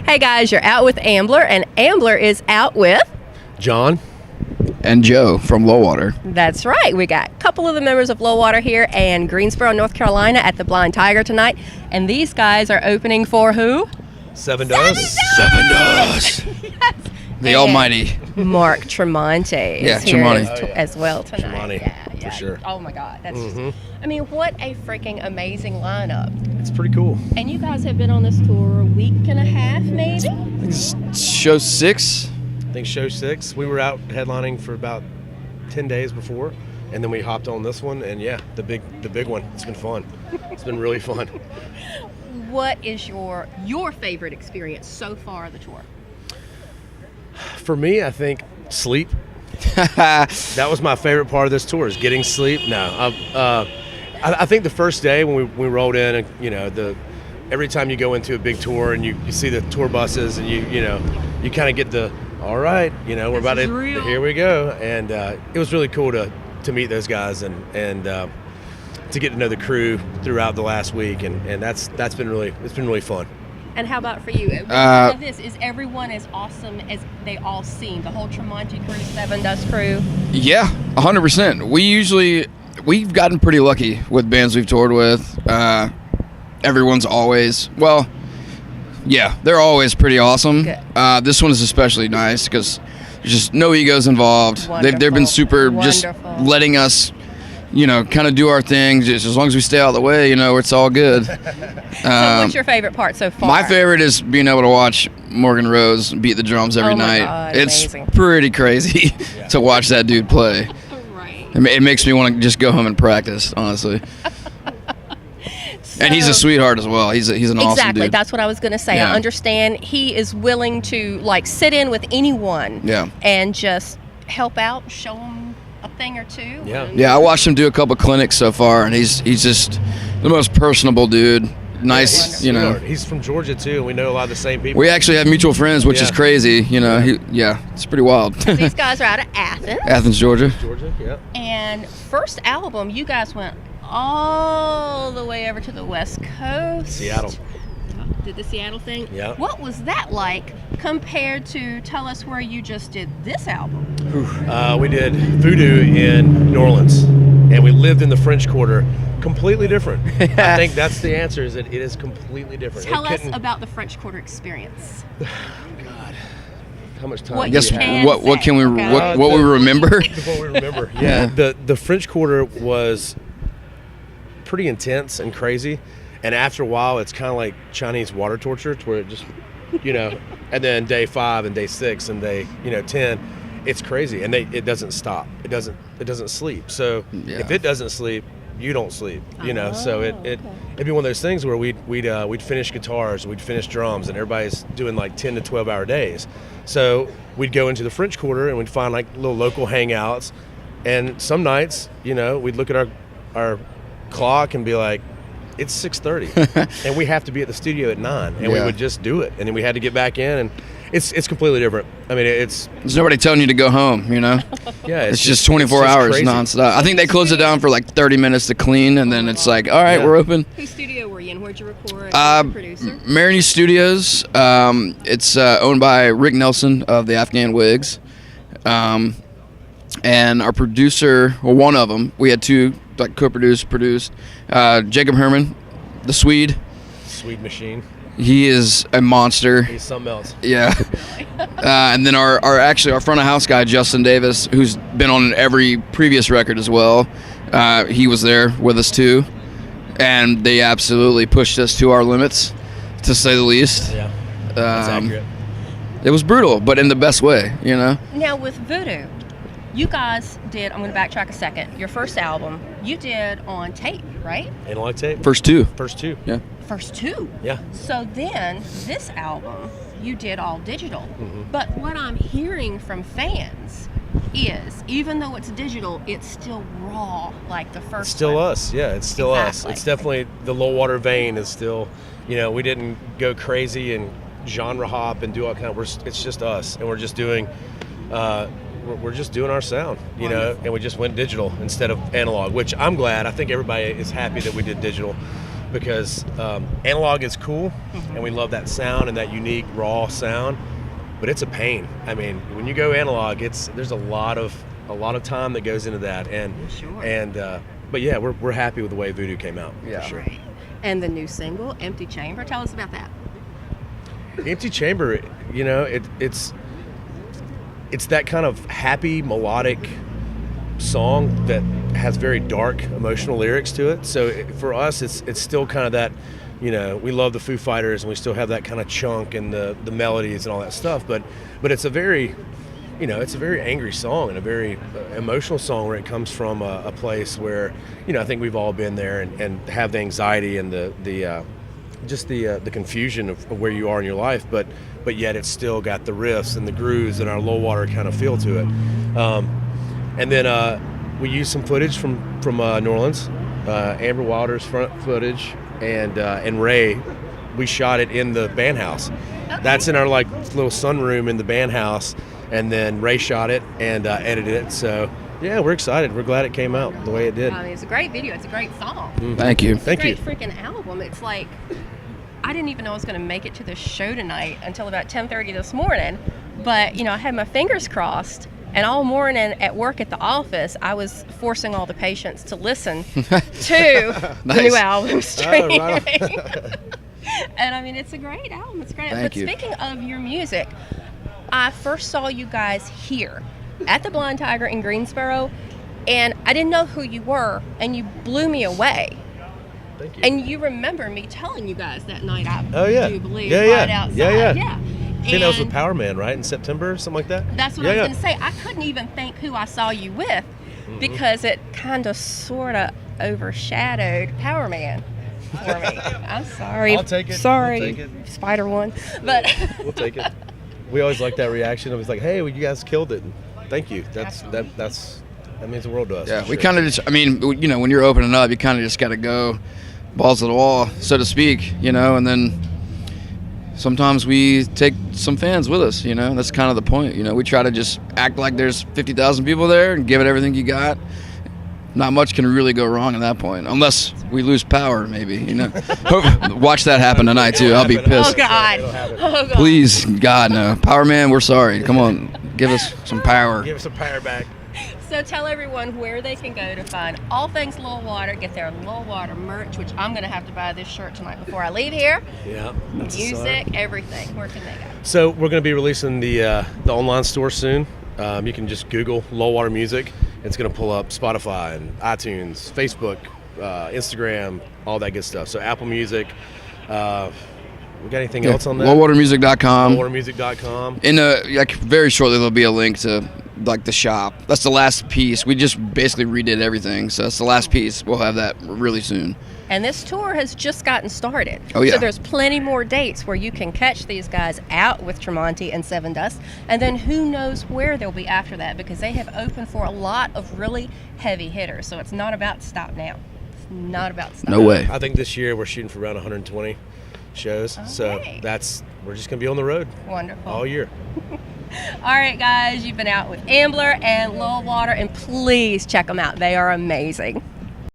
Hey guys, you're out with Ambler, and Ambler is out with John and Joe from Lullwater. That's right. We got a couple of the members of Lullwater here in Greensboro, North Carolina at the Blind Tiger tonight. And these guys are opening for who? Sevendust. Sevendust. Yes. The And almighty. Mark Tremonti Yeah, is here Tremonti. as well tonight. Tremonti, for sure. Oh my God. That's just, I mean, what a freaking amazing lineup. It's pretty cool. And you guys have been on this tour a week and a half, maybe? Show 6. I think show 6. We were out headlining for about 10 days before, and then we hopped on this one, and yeah, the big one. It's been fun. It's been really fun. What is your favorite experience so far of the tour? For me, I think sleep. That was my favorite part of this tour, is getting sleep. No, I think the first day when we rolled in, and every time you go into a big tour and you see the tour buses and you kind of get the all right, we're about to here we go, and it was really cool to meet those guys and to get to know the crew throughout the last week, and it's been really fun. And how about for you? Is everyone as awesome as they all seem? The whole Tremonti crew, Sevendust crew? Yeah, 100%. We've gotten pretty lucky with bands we've toured with. Everyone's always, they're always pretty awesome. This one is especially nice because there's just no egos involved. They've been super just letting us, kind of do our thing. Just as long as we stay out of the way, it's all good. So what's your favorite part so far? My favorite is being able to watch Morgan Rose beat the drums every night. God, it's amazing. Pretty crazy to watch that dude play. Right. It makes me want to just go home and practice, honestly. And he's a sweetheart as well. He's an awesome dude. Exactly. That's what I was going to say. Yeah. I understand he is willing to sit in with anyone and just help out, show them a thing or two. Yeah, I watched him do a couple clinics so far, and he's just the most personable dude. Nice, He's from Georgia too, and we know a lot of the same people. We actually have mutual friends, which is crazy. It's pretty wild. These guys are out of Athens. Athens, Georgia. Yeah. And first album, you guys went all the way over to the West Coast. Seattle. Did the Seattle thing? Yeah. What was that like compared to tell us where you just did this album? We did Voodoo in New Orleans, and we lived in the French Quarter. Completely different. I think that's the answer, is that it is completely different. Tell us about the French Quarter experience. God. How much time? What I guess you can what say, can we okay? what we remember? What we remember. Yeah. The French Quarter was pretty intense and crazy, and after a while it's kind of like Chinese water torture, to where it just and then day 5 and day 6 and day 10, it's crazy, and it doesn't stop. It doesn't sleep. So if it doesn't sleep, you don't sleep. So it'd be one of those things where we'd finish guitars, we'd finish drums, and everybody's doing 10 to 12 hour days. So we'd go into the French Quarter and we'd find little local hangouts, and some nights we'd look at our clock and be like, it's 6:30 and we have to be at the studio at 9, and we would just do it, and then we had to get back in, and it's completely different. I mean, there's nobody telling you to go home, Yeah, it's just 24 hours crazy. nonstop. I think they close it down for 30 minutes to clean, and then it's all right, we're open. Whose studio were you in? Where'd you record? Producer? Maroney Studios. It's owned by Rick Nelson of the Afghan Wigs, and our producer, one of them, we had two co-produced, Jacob Herman, the Swede machine. He is a monster. He's something else. Yeah. And then our front of house guy, Justin Davis, who's been on every previous record as well. He was there with us too, and they absolutely pushed us to our limits, to say the least. Yeah. That's accurate. It was brutal, but in the best way, Now with Voodoo, you guys did, I'm going to backtrack a second, your first album, you did on tape, right? Analog tape. First two. Yeah. First two? Yeah. So then, this album, you did all digital. Mm-hmm. But what I'm hearing from fans is, even though it's digital, it's still raw, like the first It's still one. us, yeah, it's still us. It's definitely, the Lullwater vein is still, we didn't go crazy and genre hop and do all kind of, it's just us, and we're just doing our sound, and we just went digital instead of analog, which I'm glad. I think everybody is happy that we did digital, because analog is cool, and we love that sound and that unique raw sound, but it's a pain. I mean, when you go analog, there's a lot of time that goes into that, but yeah, we're happy with the way Voodoo came out. Yeah. For sure. Right. And the new single, Empty Chamber, tell us about that. Empty Chamber, you know, it's that kind of happy melodic song that has very dark emotional lyrics to it. So for us, it's still kind of that, you know, we love the Foo Fighters and we still have that kind of chunk and the melodies and all that stuff, but it's a very, you know, it's a very angry song and a very emotional song where it comes from a place where, you know, I think we've all been there and have the anxiety and the confusion of where you are in your life, but yet it's still got the riffs and the grooves and our Lullwater kind of feel to it. And then we used some footage from New Orleans, Ambler Wilder's front footage, and Ray. We shot it in the band house. Okay. That's in our like little sunroom in the band house, and then Ray shot it and edited it. So yeah, we're excited. We're glad it came out the way it did. I mean, it's a great video. It's a great song. Thank you. Thank you. It's a great freaking album. It's like, I didn't even know I was going to make it to the show tonight until about 10:30 this morning. But, you know, I had my fingers crossed. And all morning at work at the office, I was forcing all the patients to listen to the new album streaming. And I mean, it's a great album. It's great. Thank you. Speaking of your music, I first saw you guys here at the Blind Tiger in Greensboro, and I didn't know who you were, and you blew me away. Thank you. And you remember me telling you guys that night, I do believe, yeah. right outside. Yeah. I think that was with Power Man, right? In September, something like that? That's what I was going to say. I couldn't even think who I saw you with because it kind of sort of overshadowed Power Man for me. I'm sorry. I'll take it. Sorry, We'll take it. Spider One. But We'll take it. We always like that reaction. It was like, hey, well, you guys killed it. Thank you. That means the world to us. Yeah, we kind of just, I mean, you know, when you're opening up, you kind of just got to go balls to the wall, so to speak, you know, and then sometimes we take some fans with us, you know. That's kind of the point, you know. We try to just act like there's 50,000 people there and give it everything you got. Not much can really go wrong at that point, unless we lose power, maybe, you know. Watch that happen tonight, too. I'll be pissed. oh God. Please, God, no. Power Man, we're sorry. Come on, give us some power. Give us some power back. So tell everyone where they can go to find all things Lullwater, get their Lullwater merch, which I'm going to have to buy this shirt tonight before I leave here. Yeah. Music, everything. Where can they go? So we're going to be releasing the online store soon. You can just Google Lullwater Music. It's going to pull up Spotify and iTunes, Facebook, Instagram, all that good stuff. So Apple Music. We got anything else on that? Lullwatermusic.com. Lullwatermusic.com. Like very shortly there'll be a link to like the shop. That's the last piece. We just basically redid everything, so that's the last piece. We'll have that really soon. And this tour has just gotten started. Oh, yeah. So there's plenty more dates where you can catch these guys out with Tremonti and Sevendust. And then who knows where they'll be after that, because they have opened for a lot of really heavy hitters. So it's not about to stop now. It's not about to stop. No way. I think this year we're shooting for around 120 shows. Okay. So we're just going to be on the road Wonderful. all year. All right, guys, you've been out with Ambler and Lullwater, and please check them out. They are amazing.